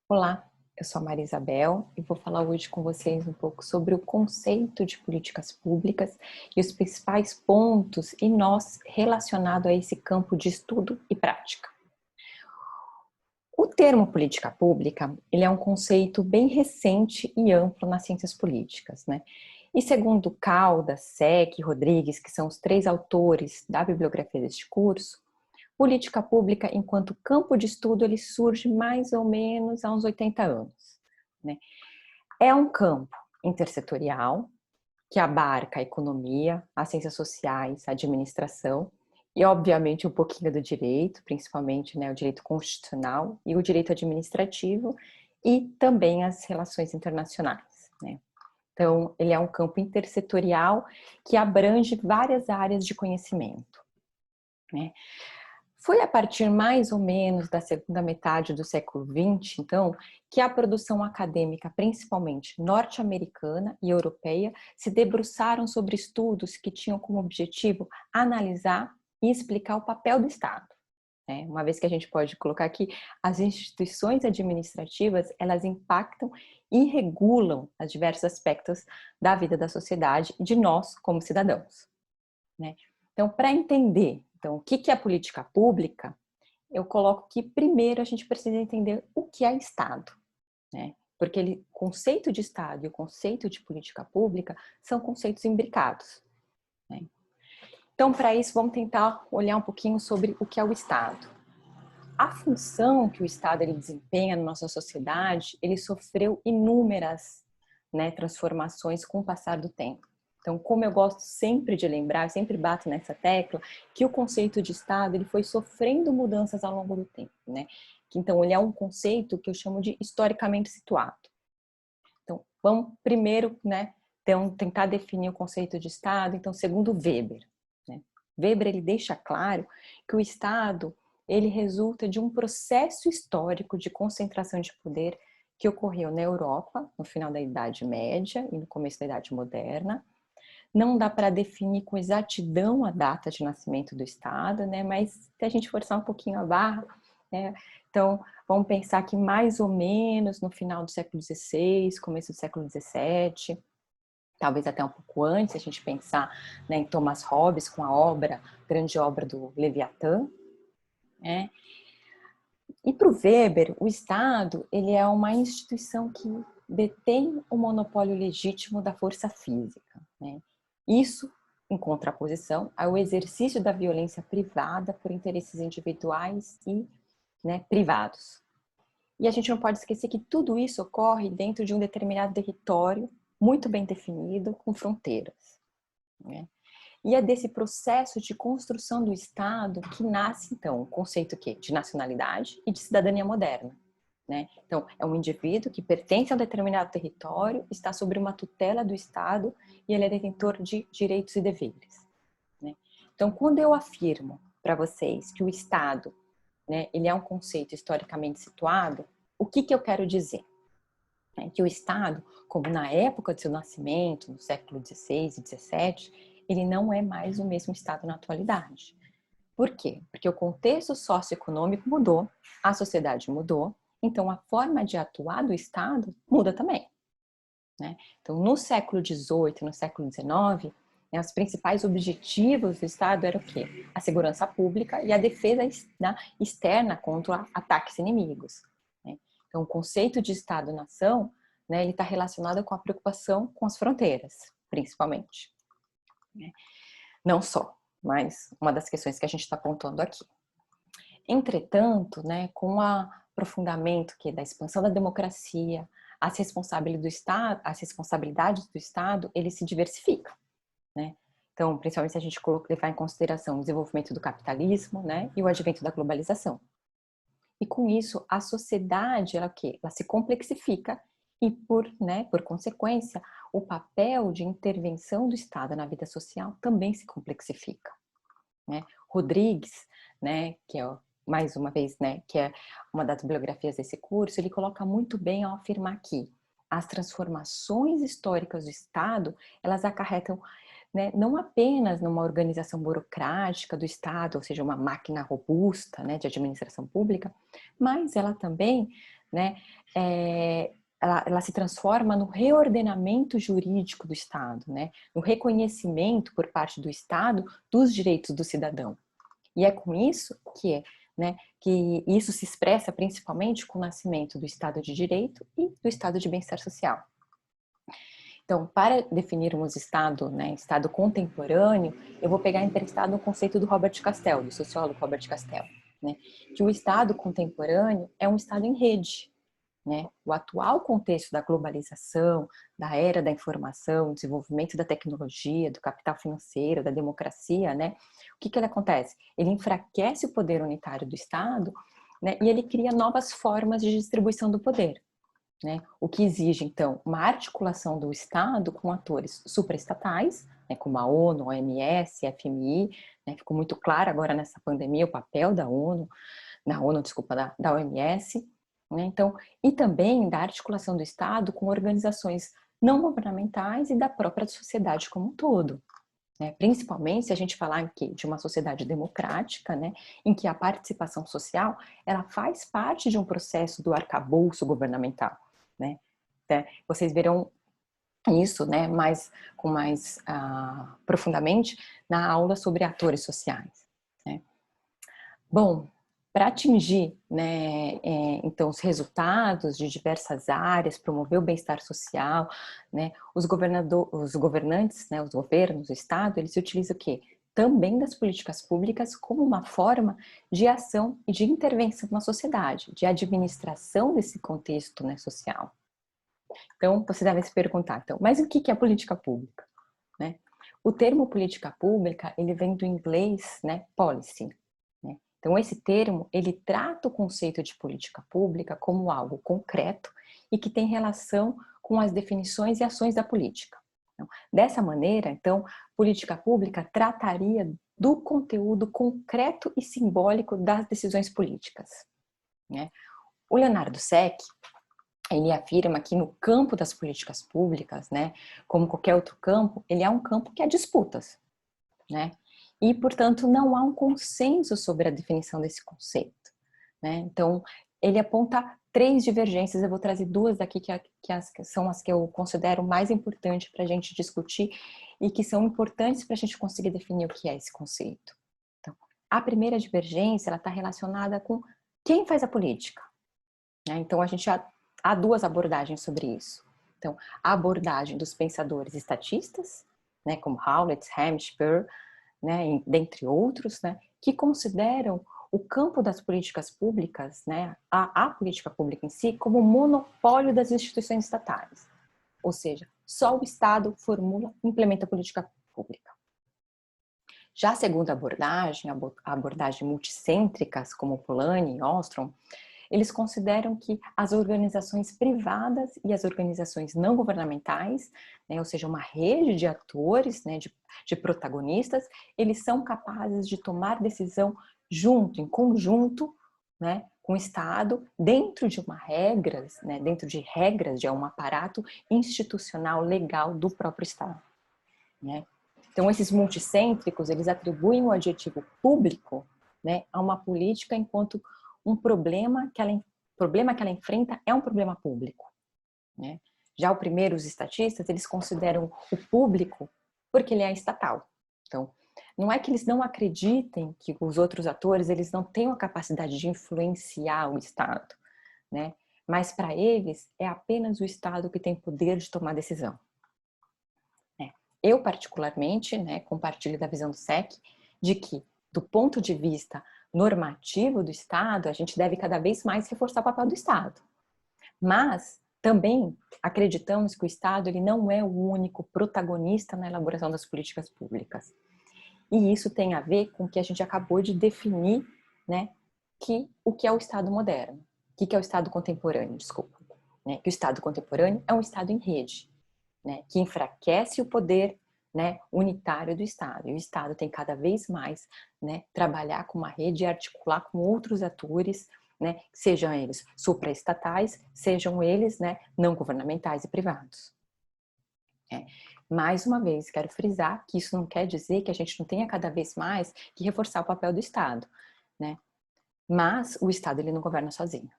Olá, eu sou a Maria Isabel e vou falar hoje com vocês um pouco sobre o conceito de políticas públicas e os principais pontos e nós relacionado a esse campo de estudo e prática. O termo política pública, ele é um conceito bem recente e amplo nas ciências políticas, né? E segundo Caldas, Sec e Rodrigues, que são os três autores da bibliografia deste curso, política pública, enquanto campo de estudo, ele surge mais ou menos há uns 80 anos. Né? É um campo intersetorial que abarca a economia, as ciências sociais, a administração e, obviamente, um pouquinho do direito, principalmente o direito constitucional e o direito administrativo e também as relações internacionais. Né? Então, ele é um campo intersetorial que abrange várias áreas de conhecimento. Né? Foi a partir mais ou menos da segunda metade do século XX, então, que a produção acadêmica, principalmente norte-americana e europeia, se debruçaram sobre estudos que tinham como objetivo analisar e explicar o papel do Estado. Uma vez que a gente pode colocar aqui, as instituições administrativas, elas impactam e regulam os diversos aspectos da vida da sociedade e de nós como cidadãos. Então, para entender o que é a política pública, eu coloco que primeiro a gente precisa entender o que é Estado, porque o conceito de Estado e o conceito de política pública são conceitos imbricados. Então, para isso, vamos tentar olhar um pouquinho sobre o que é o Estado. A função que o Estado ele desempenha na nossa sociedade, ele sofreu inúmeras transformações com o passar do tempo. Então, como eu gosto sempre de lembrar, eu sempre bato nessa tecla, que o conceito de Estado ele foi sofrendo mudanças ao longo do tempo. Então, ele é um conceito que eu chamo de historicamente situado. Então, vamos primeiro tentar definir o conceito de Estado. Então, segundo Weber. Weber ele deixa claro que o Estado ele resulta de um processo histórico de concentração de poder que ocorreu na Europa, no final da Idade Média e no começo da Idade Moderna. Não dá para definir com exatidão a data de nascimento do Estado, mas se a gente forçar um pouquinho a barra, então vamos pensar que mais ou menos no final do século XVI, começo do século XVII, talvez até um pouco antes, a gente pensar em Thomas Hobbes com a grande obra do Leviatã. E para o Weber, o Estado ele é uma instituição que detém o monopólio legítimo da força física. Isso em contraposição ao exercício da violência privada por interesses individuais e privados. E a gente não pode esquecer que tudo isso ocorre dentro de um determinado território muito bem definido, com fronteiras. E é desse processo de construção do Estado que nasce, então, o conceito de nacionalidade e de cidadania moderna. Então, é um indivíduo que pertence a um determinado território, está sob uma tutela do Estado e ele é detentor de direitos e deveres. Então, quando eu afirmo para vocês que o Estado ele é um conceito historicamente situado, o que eu quero dizer? Que o Estado, como na época de seu nascimento, no século XVI e XVII, ele não é mais o mesmo Estado na atualidade. Por quê? Porque o contexto socioeconômico mudou, a sociedade mudou, então a forma de atuar do Estado muda também. Então, no século XVIII e no século XIX, os principais objetivos do Estado eram o quê? A segurança pública e a defesa externa contra ataques inimigos. Então, o conceito de Estado-nação, ele está relacionado com a preocupação com as fronteiras, principalmente. Não só, mas uma das questões que a gente está apontando aqui. Entretanto, com o aprofundamento da expansão da democracia, as responsabilidades do Estado, eles se diversificam. Então, principalmente se a gente levar em consideração o desenvolvimento do capitalismo e o advento da globalização. E com isso, a sociedade ela se complexifica e, por consequência, o papel de intervenção do Estado na vida social também se complexifica. Rodrigues, que é, mais uma vez, que é uma das bibliografias desse curso, ele coloca muito bem ao afirmar que as transformações históricas do Estado, elas acarretam não apenas numa organização burocrática do Estado, ou seja, uma máquina robusta de administração pública, mas ela também né, ela se transforma no reordenamento jurídico do Estado, né, no reconhecimento por parte do Estado dos direitos do cidadão. E é com isso que isso se expressa principalmente com o nascimento do Estado de Direito e do Estado de Bem-Estar Social. Então, para definirmos Estado, né, Estado contemporâneo, eu vou pegar emprestado o conceito do Robert Castell, do sociólogo Robert Castell, né, que o Estado contemporâneo é um Estado em rede, né? O atual contexto da globalização, da era da informação, desenvolvimento da tecnologia, do capital financeiro, da democracia, né? O que ele acontece? Ele enfraquece o poder unitário do Estado, né? E ele cria novas formas de distribuição do poder, né? O que exige, então, uma articulação do Estado com atores supraestatais, né? Como a ONU, a OMS, a FMI, né? Ficou muito claro agora nessa pandemia o papel da ONU, da OMS, né? Então, e também da articulação do Estado com organizações não governamentais e da própria sociedade como um todo, né? Principalmente se a gente falar aqui de uma sociedade democrática, né, em que a participação social ela faz parte de um processo do arcabouço governamental, né? Vocês verão isso, né, com mais profundamente na aula sobre atores sociais, né? Bom, para atingir, né, então, os resultados de diversas áreas, promover o bem-estar social, né, os governantes, né, os governos, o Estado, eles utilizam o quê? Também das políticas públicas como uma forma de ação e de intervenção na sociedade, de administração desse contexto, né, social. Então, você deve se perguntar, então, mas o que é política pública? Né? O termo política pública, ele vem do inglês, né, policy. Né? Então, esse termo, ele trata o conceito de política pública como algo concreto e que tem relação com as definições e ações da política. Então, dessa maneira, então, política pública trataria do conteúdo concreto e simbólico das decisões políticas. Né? O Leonardo Seck, ele afirma que no campo das políticas públicas, né, como qualquer outro campo, ele é um campo que há disputas, né? E, portanto, não há um consenso sobre a definição desse conceito, né? Então, ele aponta 3 divergências, eu vou trazer 2 daqui que são as que eu considero mais importantes para a gente discutir e que são importantes para a gente conseguir definir o que é esse conceito. Então, a primeira divergência, ela está relacionada com quem faz a política, né? Então, há 2 abordagens sobre isso. Então, a abordagem dos pensadores estatistas, né, como Howlett, Ham, Spur, né, dentre outros, né, que consideram o campo das políticas públicas, né, a política pública em si, como monopólio das instituições estatais. Ou seja, só o Estado formula e implementa a política pública. Já a segunda abordagem, a abordagem multicêntricas, como Polanyi e Ostrom, eles consideram que as organizações privadas e as organizações não governamentais, né, ou seja, uma rede de atores, né, de protagonistas, eles são capazes de tomar decisão junto, em conjunto, né, com o Estado, dentro de dentro de regras de um aparato institucional legal do próprio Estado. Né? Então, esses multicêntricos, eles atribuem o adjetivo público, né, a uma política enquanto um problema que ela enfrenta é um problema público. Né? Já o primeiro, os estatistas, eles consideram o público porque ele é estatal. Então, não é que eles não acreditem que os outros atores eles não tenham a capacidade de influenciar o Estado, né? Mas para eles é apenas o Estado que tem poder de tomar decisão. Eu, particularmente, né, compartilho da visão do SEC de que, do ponto de vista normativo do Estado, a gente deve cada vez mais reforçar o papel do Estado. Mas, também, acreditamos que o Estado ele não é o único protagonista na elaboração das políticas públicas. E isso tem a ver com o que a gente acabou de definir, né, o que é o Estado moderno. O que é o Estado contemporâneo, desculpa. Né, que o Estado contemporâneo é um Estado em rede. Né, que enfraquece o poder, né, unitário do Estado. E o Estado tem cada vez mais, né, trabalhar com uma rede e articular com outros atores, né, sejam eles supraestatais, sejam eles, né, não governamentais e privados. Mais uma vez, quero frisar que isso não quer dizer que a gente não tenha cada vez mais que reforçar o papel do Estado. Né? Mas o Estado ele não governa sozinho.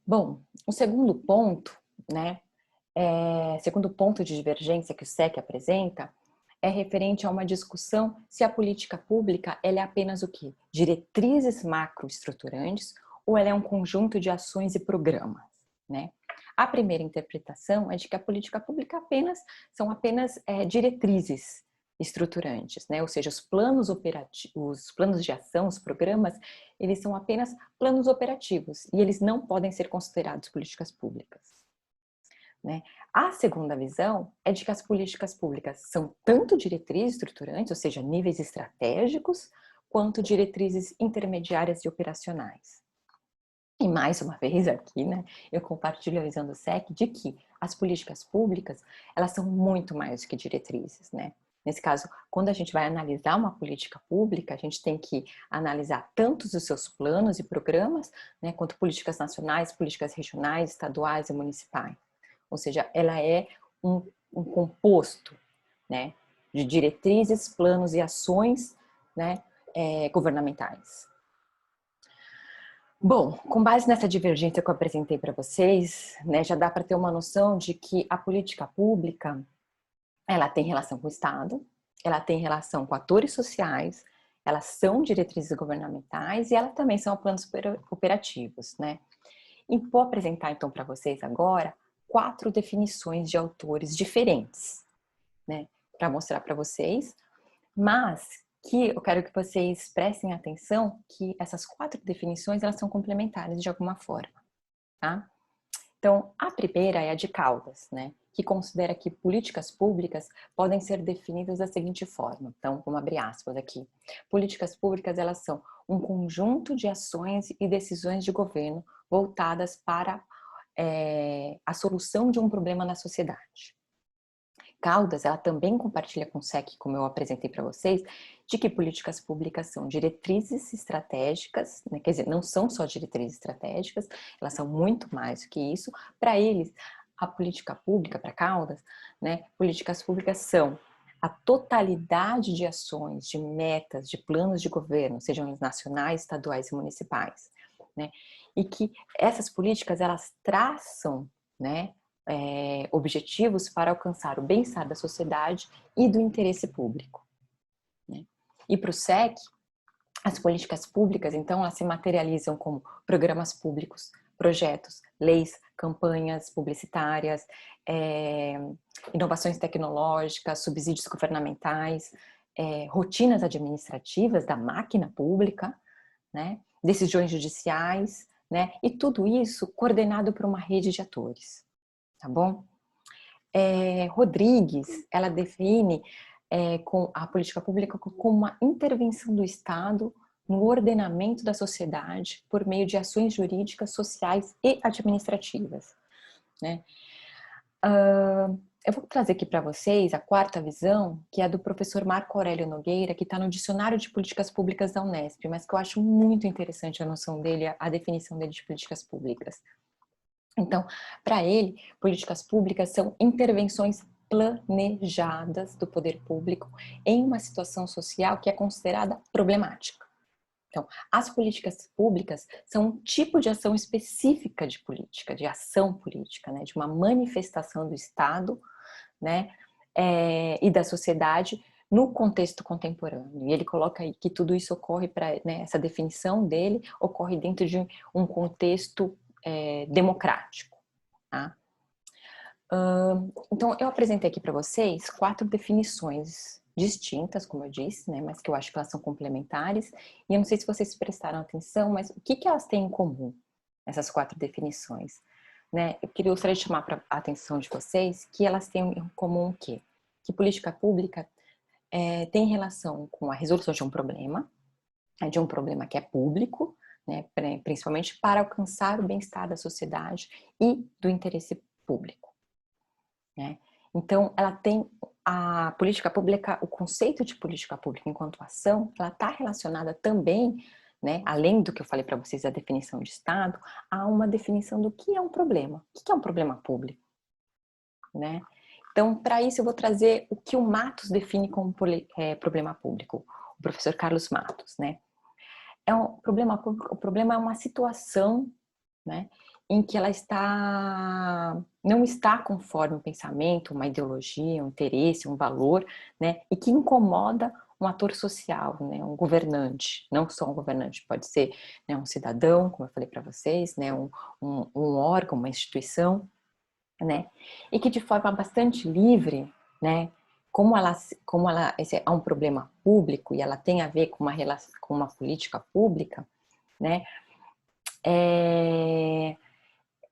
Bom, o segundo ponto, né, segundo ponto de divergência que o SEC apresenta é referente a uma discussão se a política pública ela é apenas o quê? Diretrizes macroestruturantes ou ela é um conjunto de ações e programas, né? A primeira interpretação é de que a política pública são apenas diretrizes estruturantes, né? Ou seja, os planos operativos, os planos de ação, os programas, eles são apenas planos operativos e eles não podem ser considerados políticas públicas, né? A segunda visão é de que as políticas públicas são tanto diretrizes estruturantes, ou seja, níveis estratégicos, quanto diretrizes intermediárias e operacionais. E mais uma vez aqui, né, eu compartilho a visão do SEC de que as políticas públicas, elas são muito mais do que diretrizes, né? Nesse caso, quando a gente vai analisar uma política pública, a gente tem que analisar tanto os seus planos e programas, né, quanto políticas nacionais, políticas regionais, estaduais e municipais. Ou seja, ela é um composto, né, de diretrizes, planos e ações, né, governamentais. Bom, com base nessa divergência que eu apresentei para vocês, né, já dá para ter uma noção de que a política pública, ela tem relação com o Estado, ela tem relação com atores sociais, elas são diretrizes governamentais e elas também são planos operativos, né? E vou apresentar então para vocês agora 4 definições de autores diferentes, né, para mostrar para vocês, mas que eu quero que vocês prestem atenção que essas 4 definições elas são complementares de alguma forma, tá? Então, a primeira é a de Caldas, né, que considera que políticas públicas podem ser definidas da seguinte forma. Então, vamos abrir aspas aqui. Políticas públicas, elas são um conjunto de ações e decisões de governo voltadas para a solução de um problema na sociedade. Caldas, ela também compartilha com o SEC, como eu apresentei para vocês, de que políticas públicas são diretrizes estratégicas, né? Quer dizer, não são só diretrizes estratégicas, elas são muito mais do que isso. Para eles, a política pública, para Caldas, né, políticas públicas são a totalidade de ações, de metas, de planos de governo, sejam eles nacionais, estaduais e municipais, né? E que essas políticas, elas traçam, né, objetivos para alcançar o bem-estar da sociedade e do interesse público, né? E para o SEC, as políticas públicas, então, elas se materializam como programas públicos, projetos, leis, campanhas publicitárias, inovações tecnológicas, subsídios governamentais, rotinas administrativas da máquina pública, né? Decisões judiciais, né? E tudo isso coordenado por uma rede de atores, tá bom? Rodrigues, ela define com a política pública como uma intervenção do Estado no ordenamento da sociedade por meio de ações jurídicas, sociais e administrativas, né? Eu vou trazer aqui para vocês a quarta visão, que é do professor Marco Aurélio Nogueira, que está no Dicionário de Políticas Públicas da Unesp, mas que eu acho muito interessante a noção dele, a definição dele de políticas públicas. Então, para ele, políticas públicas são intervenções planejadas do poder público em uma situação social que é considerada problemática. Então, as políticas públicas são um tipo de ação específica de política, de ação política, né, de uma manifestação do Estado, né, e da sociedade no contexto contemporâneo. E ele coloca aí que tudo isso ocorre né, essa definição dele ocorre dentro de um contexto democrático, tá? Então, eu apresentei aqui para vocês 4 definições distintas, como eu disse, né, mas que eu acho que elas são complementares, e eu não sei se vocês prestaram atenção, mas o que elas têm em comum, essas 4 definições, né? Eu gostaria de chamar a atenção de vocês que elas têm em comum o quê? Que política pública tem relação com a resolução de um problema que é público, né, principalmente para alcançar o bem-estar da sociedade e do interesse público, né? Então, ela tem a política pública, o conceito de política pública enquanto ação, ela está relacionada também, né, além do que eu falei para vocês da definição de Estado, a uma definição do que é um problema. O que é um problema público, né? Então, para isso eu vou trazer o que o Matos define como problema público, o professor Carlos Matos, né? O problema é uma situação, né, em que ela não está conforme um pensamento, uma ideologia, um interesse, um valor, né, e que incomoda um ator social, né, um governante, não só um governante, pode ser, né, um cidadão, como eu falei para vocês, né, um órgão, uma instituição, né, e que de forma bastante livre, né, esse é um problema público e ela tem a ver com com uma política pública, né,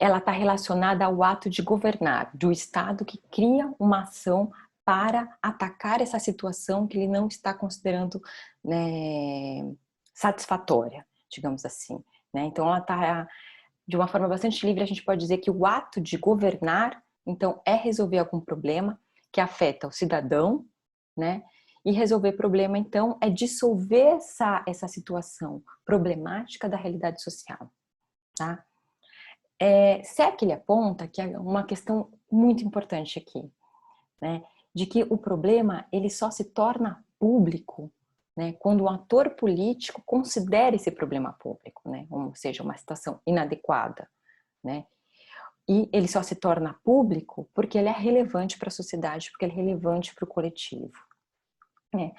ela está relacionada ao ato de governar, do Estado que cria uma ação para atacar essa situação que ele não está considerando, né, satisfatória, digamos assim, né? Então, ela está, de uma forma bastante livre, a gente pode dizer que o ato de governar, então, é resolver algum problema que afeta o cidadão, né? E resolver problema, então, é dissolver essa situação problemática da realidade social, tá? Seck aponta que é uma questão muito importante aqui, né? De que o problema ele só se torna público, né, quando o ator político considera esse problema público, né? Ou seja, uma situação inadequada, né? E ele só se torna público porque ele é relevante para a sociedade, porque ele é relevante para o coletivo, né?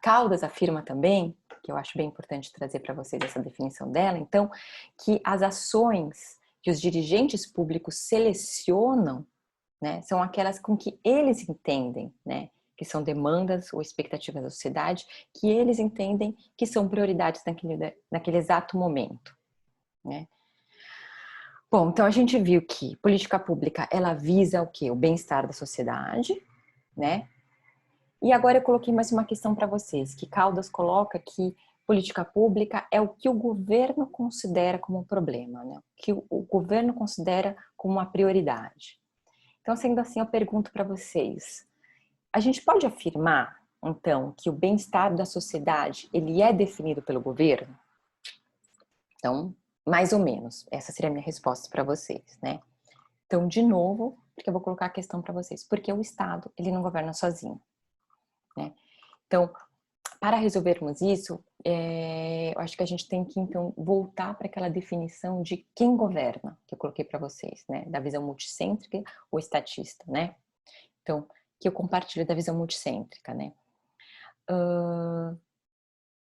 Caldas afirma também, que eu acho bem importante trazer para vocês essa definição dela, então, que as ações que os dirigentes públicos selecionam, né, são aquelas com que eles entendem, né, que são demandas ou expectativas da sociedade, que eles entendem que são prioridades naquele exato momento, né. Bom, então a gente viu que política pública, ela visa o quê? O bem-estar da sociedade, né. E agora eu coloquei mais uma questão para vocês, que Caldas coloca que política pública é o que o governo considera como um problema, né? O que o governo considera como uma prioridade. Então, sendo assim, eu pergunto para vocês, a gente pode afirmar, então, que o bem-estar da sociedade, ele é definido pelo governo? Então, mais ou menos, essa seria a minha resposta para vocês, né? Então, de novo, porque eu vou colocar a questão para vocês, porque o Estado, ele não governa sozinho, né? Então, para resolvermos isso, eu acho que a gente tem que, então, voltar para aquela definição de quem governa, que eu coloquei para vocês, né? Da visão multicêntrica ou estatista, né? Então, que eu compartilho da visão multicêntrica, né?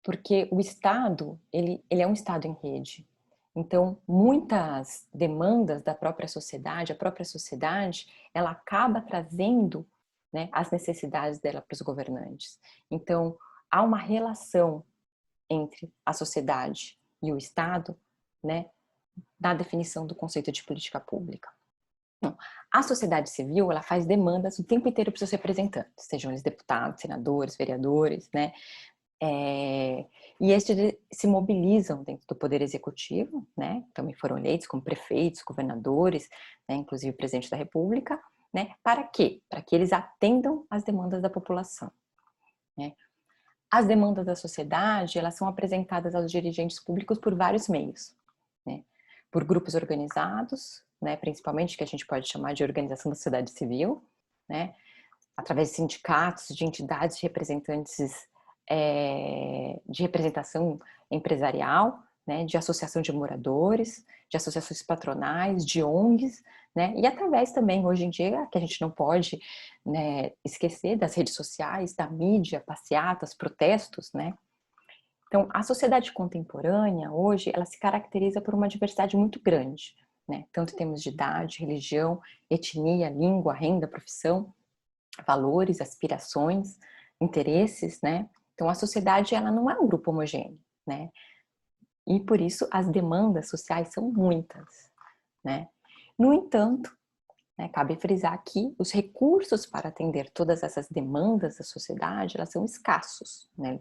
Porque o Estado, ele é um Estado em rede. Então, muitas demandas da própria sociedade, a própria sociedade, ela acaba trazendo, né, as necessidades dela para os governantes. Então, há uma relação entre a sociedade e o Estado, né, na definição do conceito de política pública. Não. A sociedade civil, ela faz demandas o tempo inteiro para os seus representantes, sejam eles deputados, senadores, vereadores, né? E estes se mobilizam dentro do poder executivo, né? Também foram eleitos como prefeitos, governadores, né? Inclusive o presidente da República, né? Para quê? Para que eles atendam às demandas da população, né? As demandas da sociedade, elas são apresentadas aos dirigentes públicos por vários meios, né? Por grupos organizados, né? Principalmente que a gente pode chamar de organização da sociedade civil, né? Através de sindicatos, de entidades de representantes, de representação empresarial, né? De associação de moradores, de associações patronais, de ONGs, né? E através também, hoje em dia, que a gente não pode, né, esquecer das redes sociais, da mídia, passeatas, protestos, né? Então, a sociedade contemporânea, hoje, ela se caracteriza por uma diversidade muito grande, né? Tanto em termos de idade, religião, etnia, língua, renda, profissão, valores, aspirações, interesses, né? Então, a sociedade, ela não é um grupo homogêneo, né? E por isso as demandas sociais são muitas, né? No entanto, né, cabe frisar que os recursos para atender todas essas demandas da sociedade, elas são escassos, né?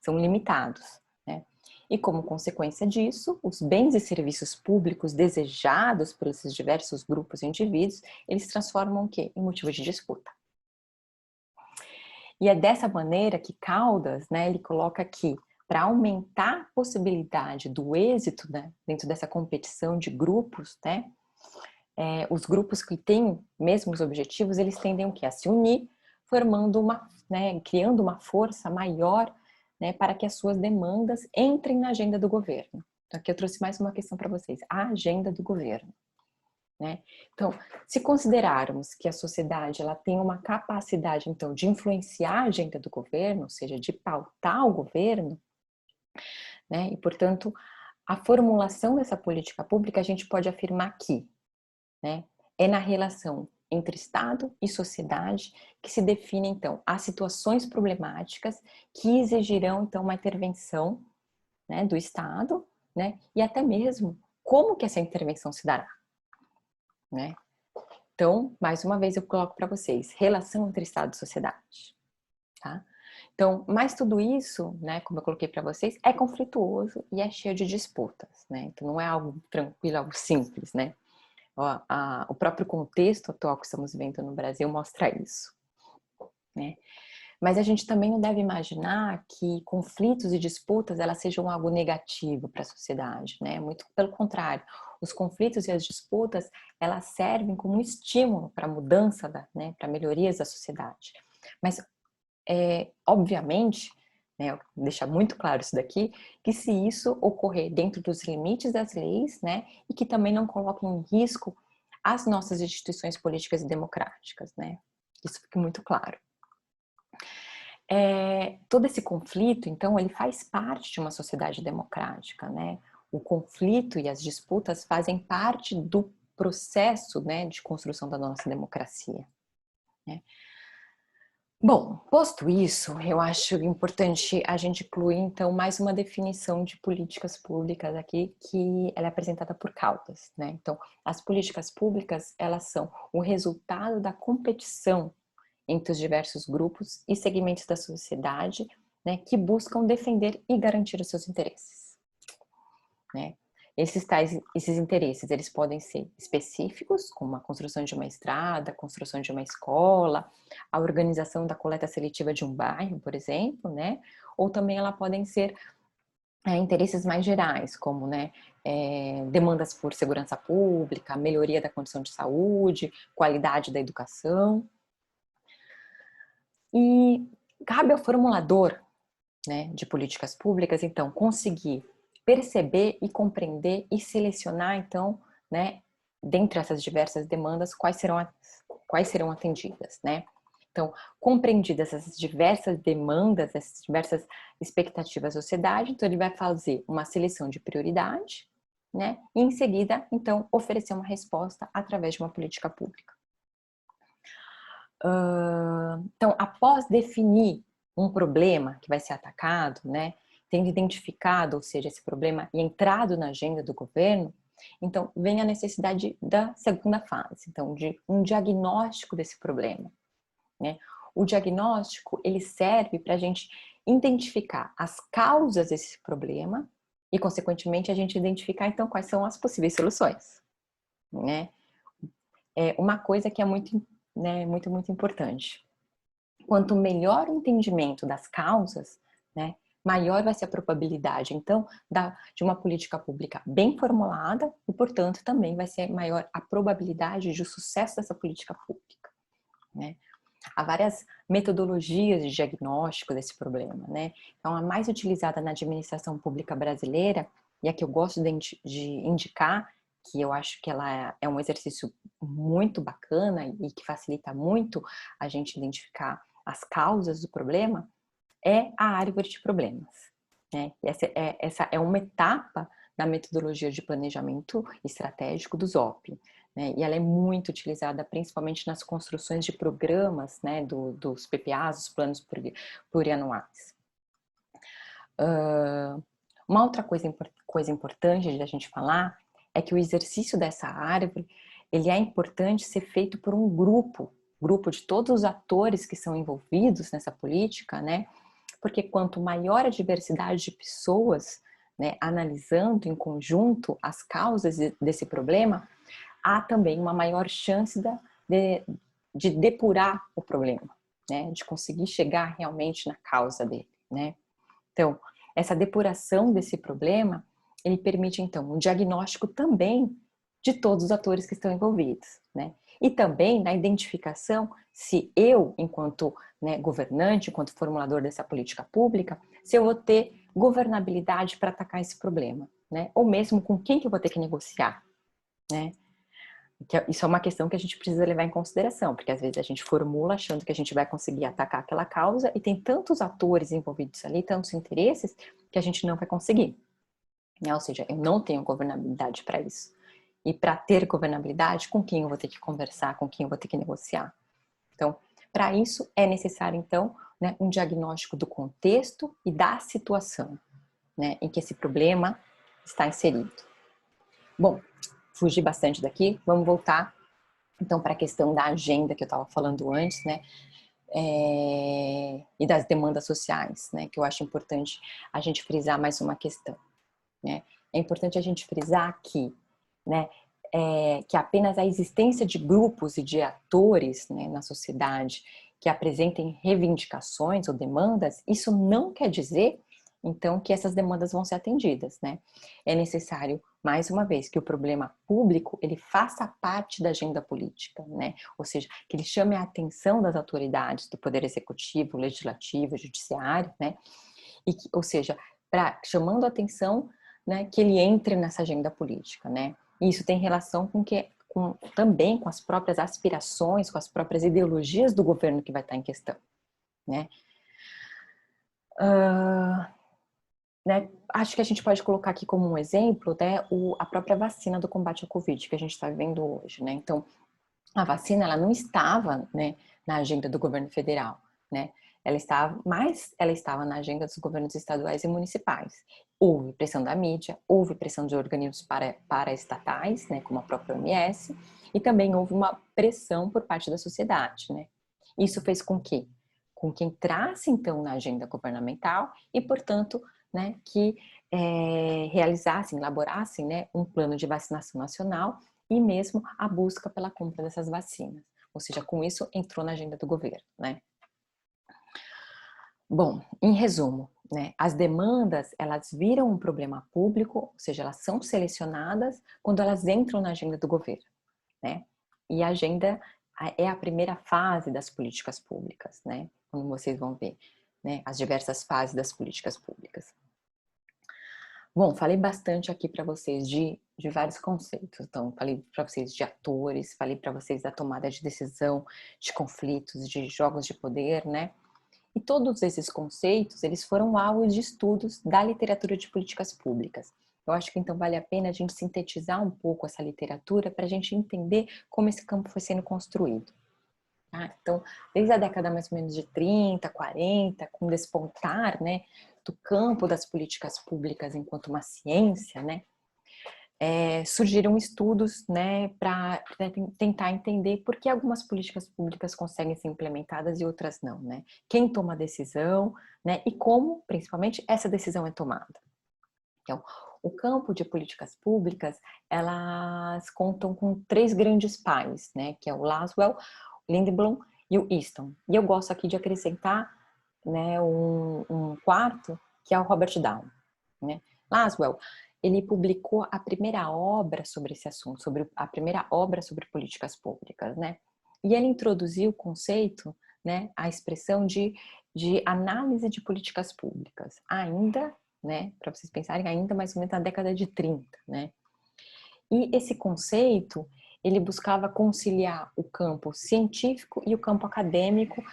São limitados, né? E como consequência disso, os bens e serviços públicos desejados por esses diversos grupos e indivíduos, eles transformam o quê? Em motivo de disputa. E é dessa maneira que Caldas, né, ele coloca aqui, para aumentar a possibilidade do êxito, né, dentro dessa competição de grupos, né, os grupos que têm mesmos objetivos, eles tendem o quê? A se unir, formando né, criando uma força maior, né, para que as suas demandas entrem na agenda do governo. Então aqui eu trouxe mais uma questão para vocês, a agenda do governo, né? Então, se considerarmos que a sociedade ela tem uma capacidade, então, de influenciar a agenda do governo, ou seja, de pautar o governo, né? E, portanto, a formulação dessa política pública, a gente pode afirmar que, né, é na relação entre Estado e sociedade que se define, então, as situações problemáticas que exigirão, então, uma intervenção, né, do Estado, né, e até mesmo como que essa intervenção se dará, né? Então, mais uma vez eu coloco para vocês, relação entre Estado e sociedade, tá? Então, mas tudo isso, né, como eu coloquei para vocês, é conflituoso e é cheio de disputas, né? Então não é algo tranquilo, algo simples, né? O próprio contexto atual que estamos vivendo no Brasil mostra isso, né? Mas a gente também não deve imaginar que conflitos e disputas elas sejam algo negativo para a sociedade, né? Muito pelo contrário, os conflitos e as disputas elas servem como um estímulo para a mudança, né, para melhorias da sociedade. Mas, obviamente, né, deixar muito claro isso daqui, que se isso ocorrer dentro dos limites das leis, né, e que também não coloque em risco as nossas instituições políticas e democráticas, né? Isso fica muito claro. Todo esse conflito, então, ele faz parte de uma sociedade democrática, né? O conflito e as disputas fazem parte do processo, né, de construção da nossa democracia, né? Bom, posto isso, eu acho importante a gente incluir, então, mais uma definição de políticas públicas aqui, que ela é apresentada por Caldas, né? Então, as políticas públicas, elas são o resultado da competição entre os diversos grupos e segmentos da sociedade, né, que buscam defender e garantir os seus interesses, né? Esses interesses, eles podem ser específicos, como a construção de uma estrada, a construção de uma escola, a organização da coleta seletiva de um bairro, por exemplo, né? Ou também ela podem ser interesses mais gerais, como, né, demandas por segurança pública, melhoria da condição de saúde, qualidade da educação. E cabe ao formulador, né, de políticas públicas, então, conseguir perceber e compreender e selecionar, então, né, dentre essas diversas demandas, quais serão atendidas, né? Então, compreendidas essas diversas demandas, essas diversas expectativas da sociedade, então ele vai fazer uma seleção de prioridade, né? E em seguida, então, oferecer uma resposta através de uma política pública. Então, após definir um problema que vai ser atacado, né, tendo identificado, ou seja, esse problema e entrado na agenda do governo, então vem a necessidade da segunda fase, então de um diagnóstico desse problema, né? O diagnóstico, ele serve para a gente identificar as causas desse problema e, consequentemente, a gente identificar, então, quais são as possíveis soluções, né? É uma coisa que é muito, né, muito importante. Quanto melhor o entendimento das causas, né, maior vai ser a probabilidade, então, de uma política pública bem formulada e, portanto, também vai ser maior a probabilidade de sucesso dessa política pública, né? Há várias metodologias de diagnóstico desse problema, né? Então, a mais utilizada na administração pública brasileira, e a que eu gosto de indicar, que eu acho que ela é um exercício muito bacana e que facilita muito a gente identificar as causas do problema, é a árvore de problemas, né? Essa é uma etapa da metodologia de planejamento estratégico do ZOP, né? E ela é muito utilizada principalmente nas construções de programas, né, dos PPAs, os planos plurianuais. Uma outra coisa importante de a gente falar é que o exercício dessa árvore, ele é importante ser feito por um grupo de todos os atores que são envolvidos nessa política, né? Porque quanto maior a diversidade de pessoas, né, analisando em conjunto as causas desse problema, há também uma maior chance de depurar o problema, né, de conseguir chegar realmente na causa dele, né. Então, essa depuração desse problema, ele permite, então, um diagnóstico também de todos os atores que estão envolvidos, né? E também na identificação se eu, enquanto, né, governante, enquanto formulador dessa política pública, se eu vou ter governabilidade para atacar esse problema, né? Ou mesmo com quem que eu vou ter que negociar, né? Isso é uma questão que a gente precisa levar em consideração, porque às vezes a gente formula achando que a gente vai conseguir atacar aquela causa e tem tantos atores envolvidos ali, tantos interesses, que a gente não vai conseguir. Ou seja, eu não tenho governabilidade para isso. E para ter governabilidade, com quem eu vou ter que conversar, com quem eu vou ter que negociar? Então, para isso é necessário, então, né, um diagnóstico do contexto e da situação, né, em que esse problema está inserido. Bom, fugi bastante daqui, vamos voltar então para a questão da agenda que eu estava falando antes, né, e das demandas sociais, né, que eu acho importante a gente frisar mais uma questão, né. É importante a gente frisar que, né, que apenas a existência de grupos e de atores, né, na sociedade que apresentem reivindicações ou demandas, isso não quer dizer, então, que essas demandas vão ser atendidas, né? É necessário, mais uma vez, que o problema público, ele faça parte da agenda política, né? Ou seja, que ele chame a atenção das autoridades do Poder Executivo, Legislativo, Judiciário, né? Ou seja, chamando a atenção, né, que ele entre nessa agenda política, né? E isso tem relação também com as próprias aspirações, com as próprias ideologias do governo que vai estar em questão, né? Né? Acho que a gente pode colocar aqui como um exemplo, né, a própria vacina do combate ao Covid que a gente está vivendo hoje, né? Então, a vacina, ela não estava, né, na agenda do governo federal, né? Ela estava na agenda dos governos estaduais e municipais. Houve pressão da mídia, houve pressão de organismos paraestatais, né, como a própria OMS, e também houve uma pressão por parte da sociedade, né? Isso fez com que entrasse, então, na agenda governamental e, portanto, né, que realizassem, elaborassem, né, um plano de vacinação nacional e mesmo a busca pela compra dessas vacinas. Ou seja, com isso entrou na agenda do governo, né? Bom, em resumo, né, as demandas, elas viram um problema público, ou seja, elas são selecionadas quando elas entram na agenda do governo, né? E a agenda é a primeira fase das políticas públicas, né? Como vocês vão ver, né, as diversas fases das políticas públicas. Bom, falei bastante aqui para vocês de vários conceitos. Então, falei para vocês de atores, falei para vocês da tomada de decisão, de conflitos, de jogos de poder, né? E todos esses conceitos, eles foram alvo de estudos da literatura de políticas públicas. Eu acho que então vale a pena a gente sintetizar um pouco essa literatura para a gente entender como esse campo foi sendo construído. Então, desde a década mais ou menos de 30, 40, com o despontar, né, do campo das políticas públicas enquanto uma ciência, né, surgiram estudos, né, para tentar entender por que algumas políticas públicas conseguem ser implementadas e outras não, né? Quem toma a decisão, né, e como, principalmente, essa decisão é tomada. Então, o campo de políticas públicas, elas contam com 3 grandes pais, né, que é o Laswell, o Lindblom e o Easton. E eu gosto aqui de acrescentar, né, um quarto, que é o Robert Down, né? Laswell, ele publicou a primeira obra sobre esse assunto, a primeira obra sobre políticas públicas, né? E ele introduziu o conceito, né, a expressão de análise de políticas públicas, ainda, né, para vocês pensarem, ainda mais ou menos na década de 30, né? E esse conceito, ele buscava conciliar o campo científico e o campo acadêmico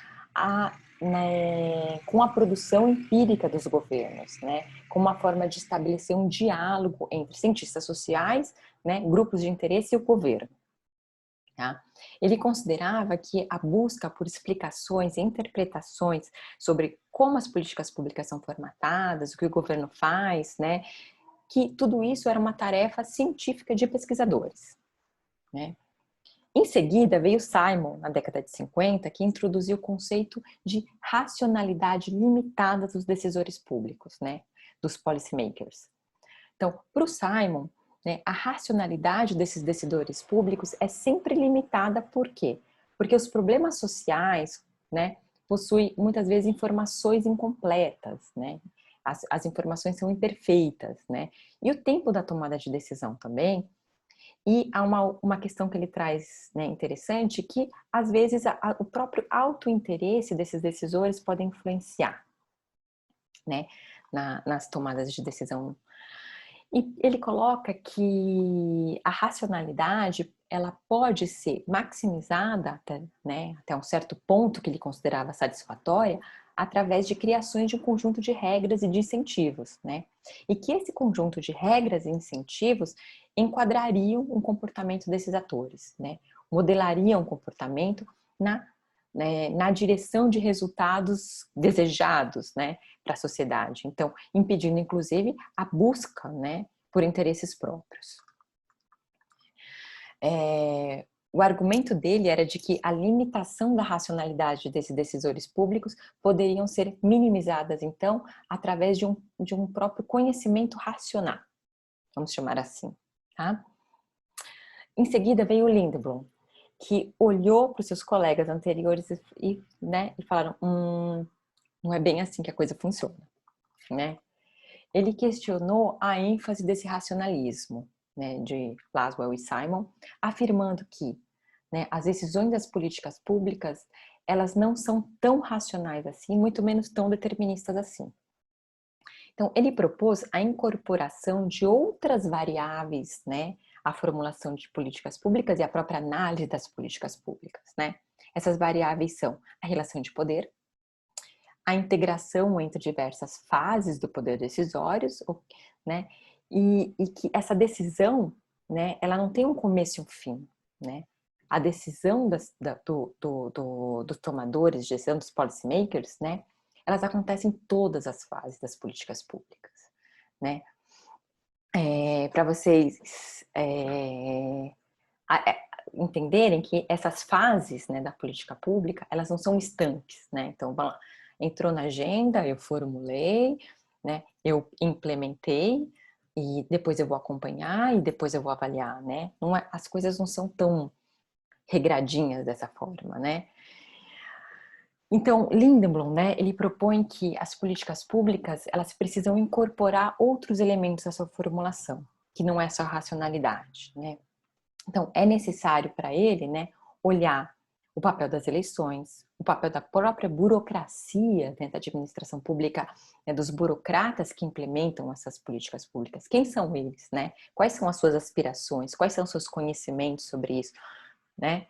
com a produção empírica dos governos, né, como uma forma de estabelecer um diálogo entre cientistas sociais, né, grupos de interesse e o governo. Tá? Ele considerava que a busca por explicações e interpretações sobre como as políticas públicas são formatadas, o que o governo faz, né, que tudo isso era uma tarefa científica de pesquisadores, né? Em seguida, veio Simon, na década de 50, que introduziu o conceito de racionalidade limitada dos decisores públicos, né, dos policymakers. Então, para o Simon, né, a racionalidade desses decisores públicos é sempre limitada, por quê? Porque os problemas sociais, né, possuem muitas vezes informações incompletas, né? As informações são imperfeitas, né? E o tempo da tomada de decisão também. E há uma questão que ele traz, né, interessante, que às vezes o próprio autointeresse desses decisores pode influenciar, né, nas tomadas de decisão. E ele coloca que a racionalidade ela pode ser maximizada até, né, até um certo ponto que ele considerava satisfatória, através de criações de um conjunto de regras e de incentivos, né? E que esse conjunto de regras e incentivos enquadrariam o comportamento desses atores, né? Modelariam o comportamento na, na direção de resultados desejados, né, para a sociedade. Então, impedindo, inclusive, a busca, né, por interesses próprios. O argumento dele era de que a limitação da racionalidade desses decisores públicos poderiam ser minimizadas, então, através de um próprio conhecimento racional, vamos chamar assim, tá? Em seguida veio o Lindblom, que olhou para os seus colegas anteriores e falaram, não é bem assim que a coisa funciona, né? Ele questionou a ênfase desse racionalismo, né, de Laswell e Simon, afirmando que, né, as decisões das políticas públicas, elas não são tão racionais assim, muito menos tão deterministas assim. Então, ele propôs a incorporação de outras variáveis, né, à formulação de políticas públicas e à própria análise das políticas públicas, né? Essas variáveis são a relação de poder, a integração entre diversas fases do poder decisório, né? E que essa decisão, né, ela não tem um começo e um fim, né? A decisão dos tomadores de decisão, dos policymakers, né, elas acontecem em todas as fases das políticas públicas, né? Para vocês entenderem que essas fases, né, da política pública, elas não são estanques, né? Então, vamos lá, entrou na agenda, eu formulei, né, eu implementei, e depois eu vou acompanhar e depois eu vou avaliar, né? Não é, as coisas não são tão regradinhas dessa forma, né? Então, Lindenblum, né, ele propõe que as políticas públicas, elas precisam incorporar outros elementos à sua formulação, que não é só racionalidade, né? Então, é necessário para ele, né, olhar o papel das eleições, o papel da própria burocracia dentro da administração pública, né, dos burocratas que implementam essas políticas públicas. Quem são eles, né? Quais são as suas aspirações? Quais são os seus conhecimentos sobre isso, né?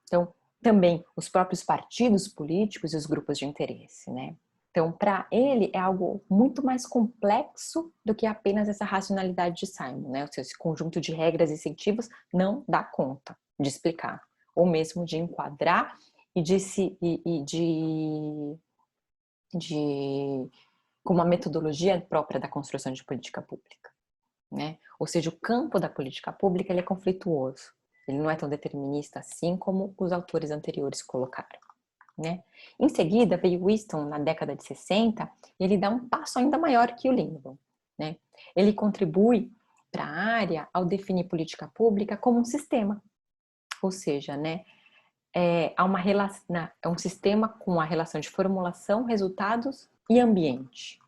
Então, também os próprios partidos políticos e os grupos de interesse, né? Então, para ele é algo muito mais complexo do que apenas essa racionalidade de Simon, né? Ou seja, esse conjunto de regras e incentivos não dá conta de explicar, ou mesmo de enquadrar e com uma metodologia própria da construção de política pública, né? Ou seja, o campo da política pública ele é conflituoso, ele não é tão determinista assim como os autores anteriores colocaram, né? Em seguida veio Whiston na década de 60 e ele dá um passo ainda maior que o Lincoln, né? Ele contribui para a área ao definir política pública como um sistema, ou seja, né, há uma relação, é um sistema com a relação de formulação, resultados e ambiente,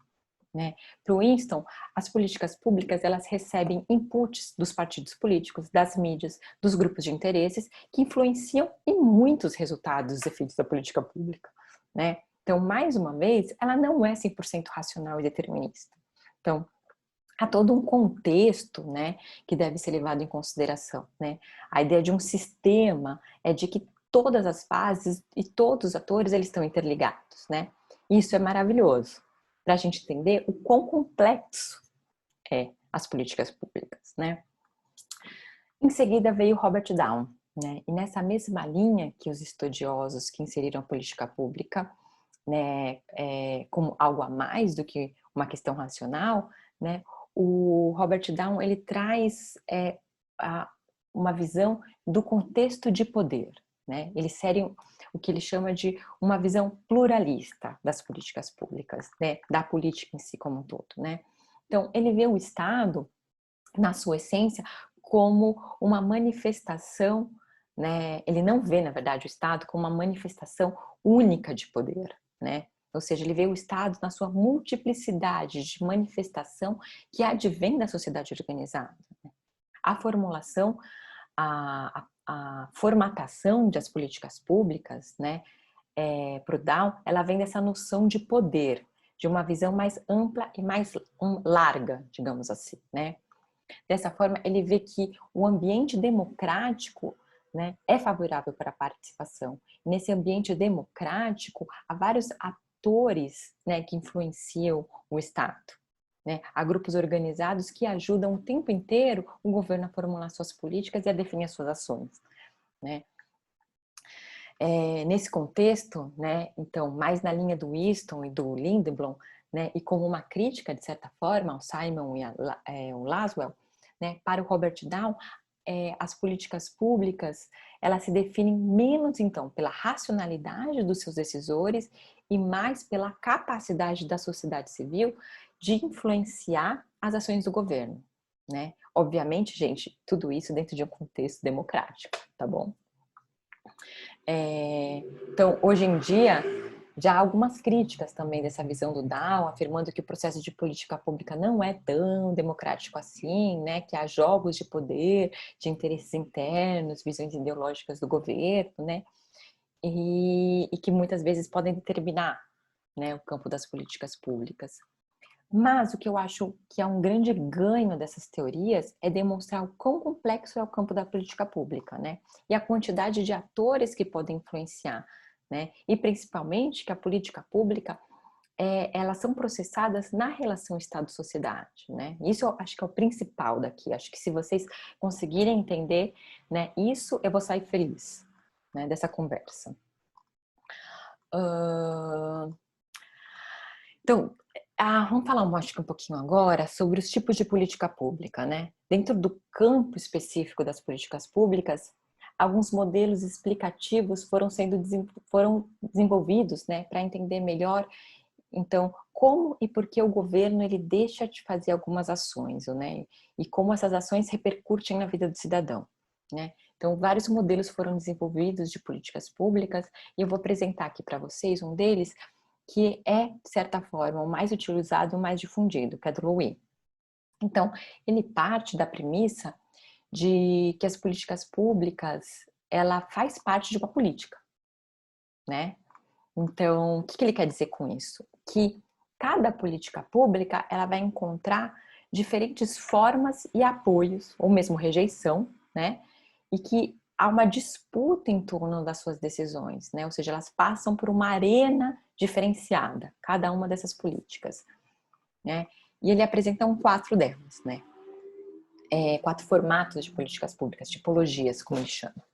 né? Para o Winston, as políticas públicas elas recebem inputs dos partidos políticos, das mídias, dos grupos de interesses que influenciam em muitos resultados e efeitos da política pública, né? Então, mais uma vez, ela não é 100% racional e determinista. Então, há todo um contexto, né, que deve ser levado em consideração, né? A ideia de um sistema é de que todas as fases e todos os atores eles estão interligados, né? Isso é maravilhoso para a gente entender o quão complexo é as políticas públicas, né? Em seguida veio Robert Down, né? E nessa mesma linha que os estudiosos que inseriram a política pública, né, como algo a mais do que uma questão racional, né? O Robert Down ele traz uma visão do contexto de poder, né? Ele segue o que ele chama de uma visão pluralista das políticas públicas, né? Da política em si como um todo, né? Então, ele vê o Estado, na sua essência, como uma manifestação, né? Ele não vê, na verdade, o Estado como uma manifestação única de poder, né? Ou seja, ele vê o Estado na sua multiplicidade de manifestação que advém da sociedade organizada. A formulação, a formatação das políticas públicas, né, para o Down, ela vem dessa noção de poder, de uma visão mais ampla e mais larga, digamos assim, né? Dessa forma, ele vê que o ambiente democrático, né, é favorável para a participação. Nesse ambiente democrático, há vários atores, né, que influenciam o Estado. Né? Há grupos organizados que ajudam o tempo inteiro o governo a formular suas políticas e a definir as suas ações. Né? Nesse contexto, né, então, mais na linha do Easton e do Lindblom, né, e como uma crítica, de certa forma, ao Simon e ao Laswell, né, para o Robert Down, as políticas públicas, elas se definem menos, então, pela racionalidade dos seus decisores e mais pela capacidade da sociedade civil de influenciar as ações do governo, né? Obviamente, gente, tudo isso dentro de um contexto democrático, tá bom? Então, hoje em dia, já há algumas críticas também dessa visão do Down, afirmando que o processo de política pública não é tão democrático assim, né? Que há jogos de poder, de interesses internos, visões ideológicas do governo, né? E que muitas vezes podem determinar, né, o campo das políticas públicas. Mas o que eu acho que é um grande ganho dessas teorias é demonstrar o quão complexo é o campo da política pública, né? E a quantidade de atores que podem influenciar, né? E principalmente que a política pública, elas são processadas na relação Estado-sociedade, né? Isso eu acho que é o principal daqui. Acho que se vocês conseguirem entender, né, isso, eu vou sair feliz, né, dessa conversa. Então, vamos falar, acho que um pouquinho agora sobre os tipos de política pública, né? Dentro do campo específico das políticas públicas, alguns modelos explicativos foram desenvolvidos, né, para entender melhor, então, como e por que o governo ele deixa de fazer algumas ações, né? E como essas ações repercutem na vida do cidadão, né? Então, vários modelos foram desenvolvidos de políticas públicas e eu vou apresentar aqui para vocês um deles que é, de certa forma, o mais utilizado, o mais difundido, que é do Louis. Então, ele parte da premissa de que as políticas públicas, ela faz parte de uma política, né? Então, o que ele quer dizer com isso? Que cada política pública, ela vai encontrar diferentes formas e apoios, ou mesmo rejeição, né? E que há uma disputa em torno das suas decisões, né? Ou seja, elas passam por uma arena diferenciada, cada uma dessas políticas, né? E ele apresenta 4 delas, né? 4 formatos de políticas públicas, tipologias, como ele chama.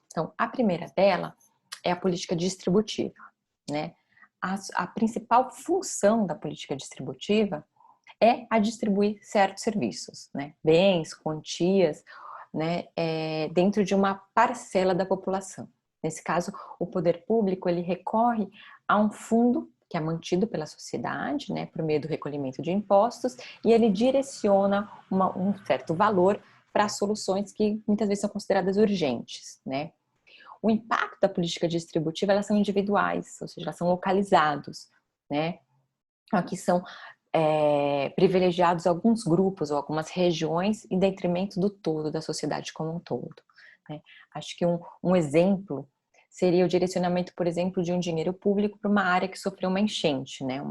Então, a primeira dela é a política distributiva, né? A principal função da política distributiva é a distribuir certos serviços, né? Bens, quantias, né? Dentro de uma parcela da população. Nesse caso, o poder público ele recorre a um fundo que é mantido pela sociedade, né, por meio do recolhimento de impostos, e ele direciona um certo valor para soluções que muitas vezes são consideradas urgentes, né? O impacto da política distributiva, elas são individuais, ou seja, elas são localizados, né? Aqui são privilegiados alguns grupos ou algumas regiões em detrimento do todo, da sociedade como um todo, né? Acho que um exemplo seria o direcionamento, por exemplo, de um dinheiro público para uma área que sofreu uma enchente, né?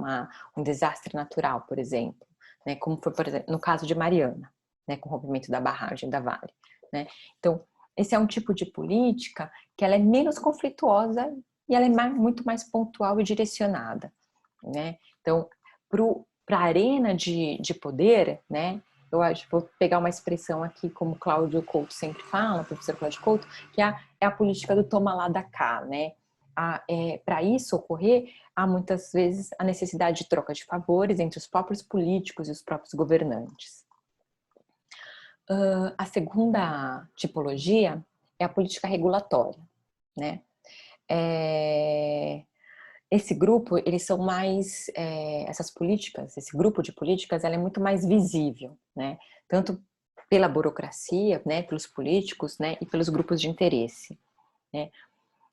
Um desastre natural, por exemplo, né? Como foi, por exemplo, no caso de Mariana, né? Com o rompimento da barragem da Vale, né? Então, esse é um tipo de política que ela é menos conflituosa e ela é muito mais pontual e direcionada, né? Então, para a arena de poder, né? Eu acho, vou pegar uma expressão aqui, como Cláudio Couto sempre fala, o professor Cláudio Couto, que é a política do toma lá da cá, né? Para isso ocorrer, há muitas vezes a necessidade de troca de favores entre os próprios políticos e os próprios governantes. A segunda tipologia é a política regulatória, né? Esse grupo, eles são mais, essas políticas, esse grupo de políticas, ela é muito mais visível, né? Tanto pela burocracia, né, pelos políticos, né, e pelos grupos de interesse, né?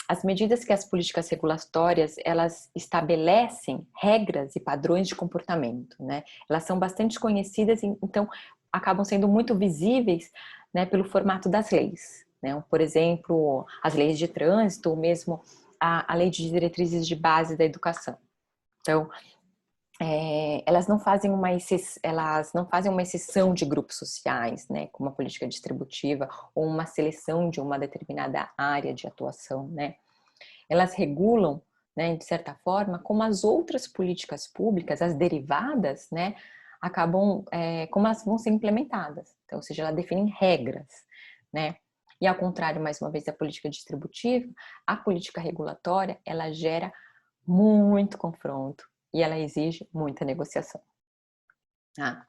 As medidas que as políticas regulatórias, elas estabelecem regras e padrões de comportamento, né? Elas são bastante conhecidas, então acabam sendo muito visíveis, né, pelo formato das leis, né? Por exemplo, as leis de trânsito, ou mesmo a lei de diretrizes de base da educação. Então, elas não fazem uma exceção de grupos sociais, né, como a política distributiva, ou uma seleção de uma determinada área de atuação, né? Elas regulam, né, de certa forma, como as outras políticas públicas, as derivadas, né, acabam, como elas vão ser implementadas. Então, ou seja, ela define regras, né? E ao contrário, mais uma vez, da política distributiva, a política regulatória, ela gera muito confronto e ela exige muita negociação. Tá?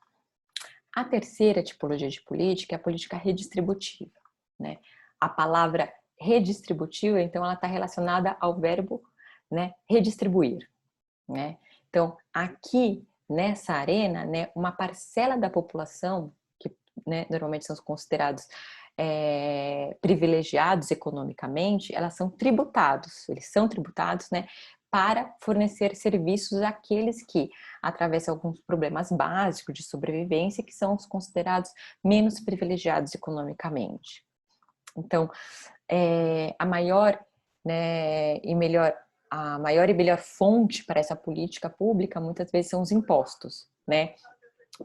A terceira tipologia de política é a política redistributiva, né? A palavra redistributiva, então, ela está relacionada ao verbo, né, redistribuir, né? Então, aqui nessa arena, né, uma parcela da população que, né, normalmente são considerados privilegiados economicamente, eles são tributados, né, para fornecer serviços àqueles que atravessam alguns problemas básicos de sobrevivência, que são os considerados menos privilegiados economicamente. Então, a maior, né, a maior e melhor fonte para essa política pública muitas vezes são os impostos, né?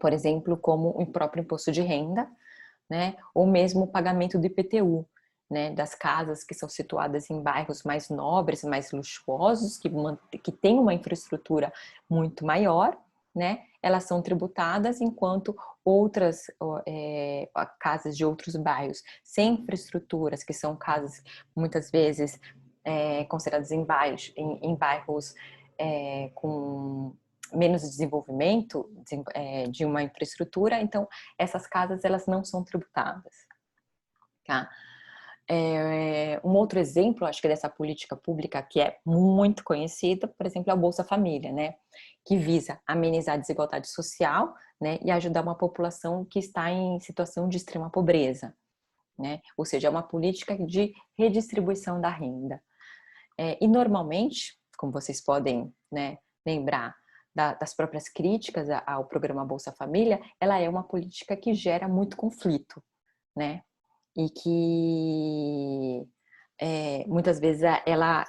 Por exemplo, como o próprio imposto de renda, né? Ou mesmo o pagamento do IPTU, né? Das casas que são situadas em bairros mais nobres, mais luxuosos, que têm uma infraestrutura muito maior, né? Elas são tributadas, enquanto outras casas de outros bairros sem infraestruturas, que são casas muitas vezes consideradas em bairros com menos desenvolvimento de uma infraestrutura, então essas casas elas não são tributadas. Tá? Um outro exemplo, acho que dessa política pública que é muito conhecida, por exemplo, é o Bolsa Família, né? Que visa amenizar a desigualdade social, né? E ajudar uma população que está em situação de extrema pobreza, né? Ou seja, é uma política de redistribuição da renda. E normalmente, como vocês podem, né, lembrar das próprias críticas ao programa Bolsa Família, ela é uma política que gera muito conflito, né? E que muitas vezes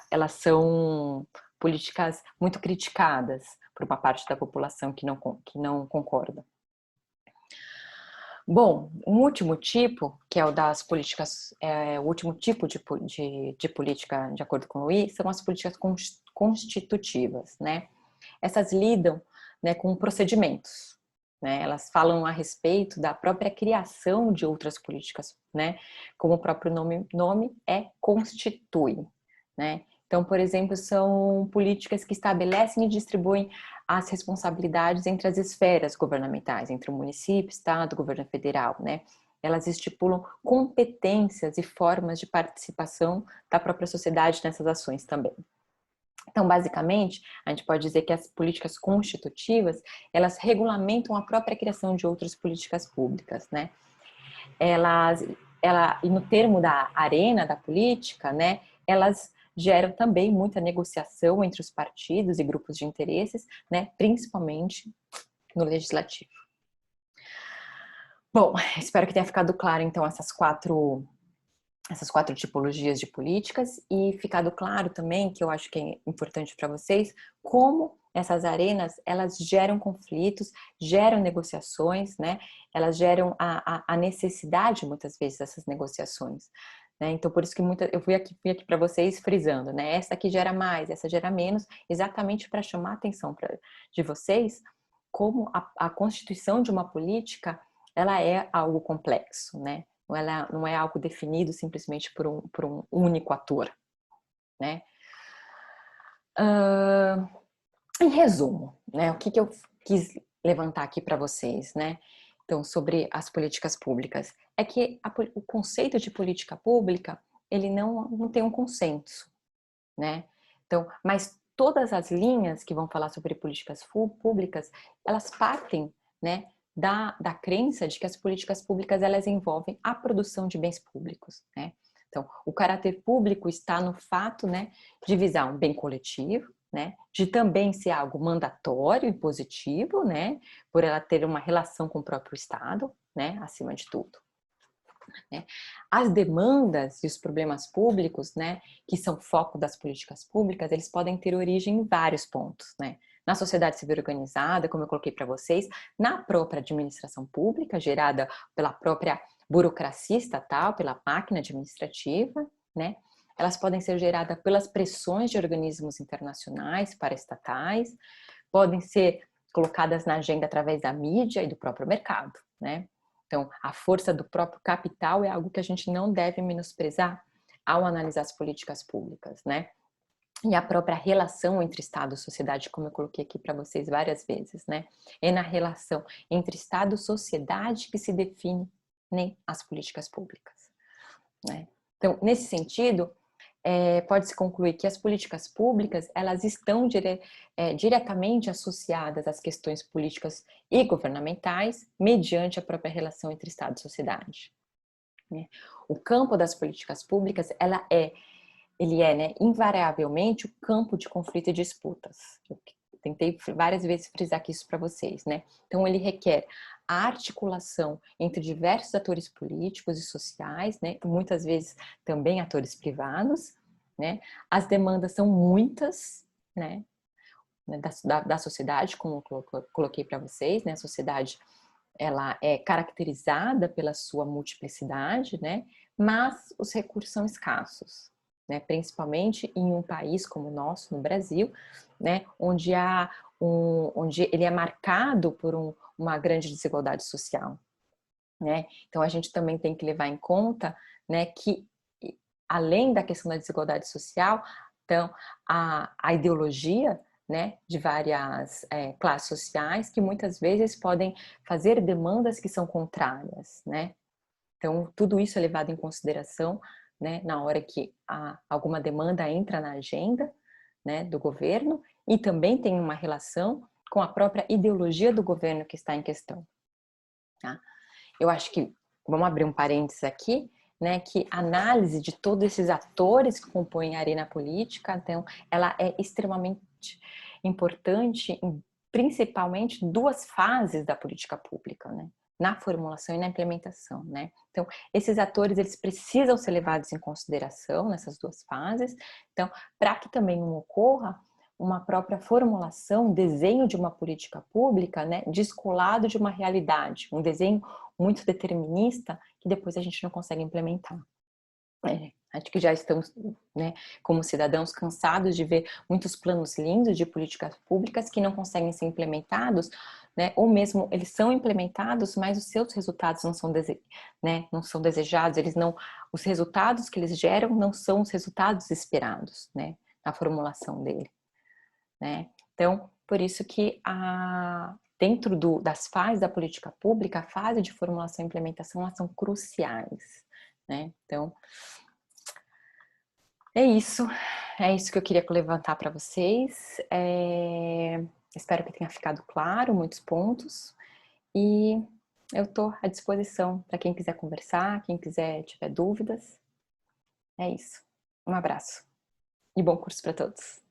elas são políticas muito criticadas por uma parte da população que não concorda. Bom, um último tipo, que é o das políticas, o último tipo de política, de acordo com o Luiz, são as políticas constitutivas, né? Essas lidam, né, com procedimentos, né? Elas falam a respeito da própria criação de outras políticas, né? Como o próprio nome constitui, né? Então, por exemplo, são políticas que estabelecem e distribuem as responsabilidades entre as esferas governamentais, entre o município, estado, governo federal, né? Elas estipulam competências e formas de participação da própria sociedade nessas ações também. Então, basicamente, a gente pode dizer que as políticas constitutivas, elas regulamentam a própria criação de outras políticas públicas, né? E no termo da arena da política, né, elas geram também muita negociação entre os partidos e grupos de interesses, né, principalmente no legislativo. Bom, espero que tenha ficado claro, então, essas quatro tipologias de políticas e ficado claro também, que eu acho que é importante para vocês, como essas arenas, elas geram conflitos, geram negociações, né? Elas geram a necessidade, muitas vezes, dessas negociações. Né? Então, por isso que eu fui aqui para vocês frisando, né? Essa aqui gera mais, essa gera menos, exatamente para chamar a atenção de vocês, como a constituição de uma política, ela é algo complexo, né? Não é algo definido simplesmente por um único ator, né? Em resumo, né? O que eu quis levantar aqui para vocês, né? Então, sobre as políticas públicas, é que o conceito de política pública, ele não tem um consenso, né? Então, mas todas as linhas que vão falar sobre políticas públicas, elas partem, né, da crença de que as políticas públicas, elas envolvem a produção de bens públicos, né? Então, o caráter público está no fato, né, de visar um bem coletivo, né, de também ser algo mandatório e positivo, né, por ela ter uma relação com o próprio Estado, né, acima de tudo. Né? As demandas e os problemas públicos, né, que são foco das políticas públicas, eles podem ter origem em vários pontos, né? na sociedade civil organizada, como eu coloquei para vocês, na própria administração pública, gerada pela própria burocracia estatal, pela máquina administrativa, né? Elas podem ser geradas pelas pressões de organismos internacionais, paraestatais, podem ser colocadas na agenda através da mídia e do próprio mercado, né? Então, a força do próprio capital é algo que a gente não deve menosprezar ao analisar as políticas públicas, né? E a própria relação entre Estado e sociedade, como eu coloquei aqui para vocês várias vezes, né? É na relação entre Estado e sociedade que se define, né, as políticas públicas, né? Então, nesse sentido, pode-se concluir que as políticas públicas, elas estão diretamente associadas às questões políticas e governamentais, mediante a própria relação entre Estado e sociedade, né? O campo das políticas públicas, ele é, né, invariavelmente o campo de conflito e disputas. Eu tentei várias vezes frisar aqui isso para vocês, né? Então, ele requer a articulação entre diversos atores políticos e sociais, né? E muitas vezes também atores privados, né? As demandas são muitas, né? Da sociedade, como eu coloquei para vocês, né? A sociedade, ela é caracterizada pela sua multiplicidade, né? Mas os recursos são escassos, né? Principalmente em um país como o nosso, no Brasil, né? Onde onde ele é marcado por uma grande desigualdade social, né? Então a gente também tem que levar em conta, né, que além da questão da desigualdade social, então a ideologia, né, de várias classes sociais que muitas vezes podem fazer demandas que são contrárias, né? Então tudo isso é levado em consideração, né, na hora que alguma demanda entra na agenda, né, do governo, e também tem uma relação com a própria ideologia do governo que está em questão, tá? Eu acho que, vamos abrir um parênteses aqui, né, que a análise de todos esses atores que compõem a arena política, então, ela é extremamente importante, principalmente duas fases da política pública, né? Na formulação e na implementação, né? Então, esses atores, eles precisam ser levados em consideração nessas duas fases. Então, para que também não ocorra uma própria formulação, desenho de uma política pública, né, descolado de uma realidade, um desenho muito determinista que depois a gente não consegue implementar. Acho que já estamos, né, como cidadãos cansados de ver muitos planos lindos de políticas públicas que não conseguem ser implementados, né, ou mesmo eles são implementados, mas os seus resultados não são, né, não são desejados, os resultados que eles geram não são os resultados esperados, né, na formulação dele, né? Então, por isso que dentro das fases da política pública, a fase de formulação e implementação, elas são cruciais, né? Então, é isso que eu queria levantar para vocês. Espero que tenha ficado claro muitos pontos, e eu estou à disposição para quem quiser conversar, quem quiser tiver dúvidas. É isso. Um abraço e bom curso para todos.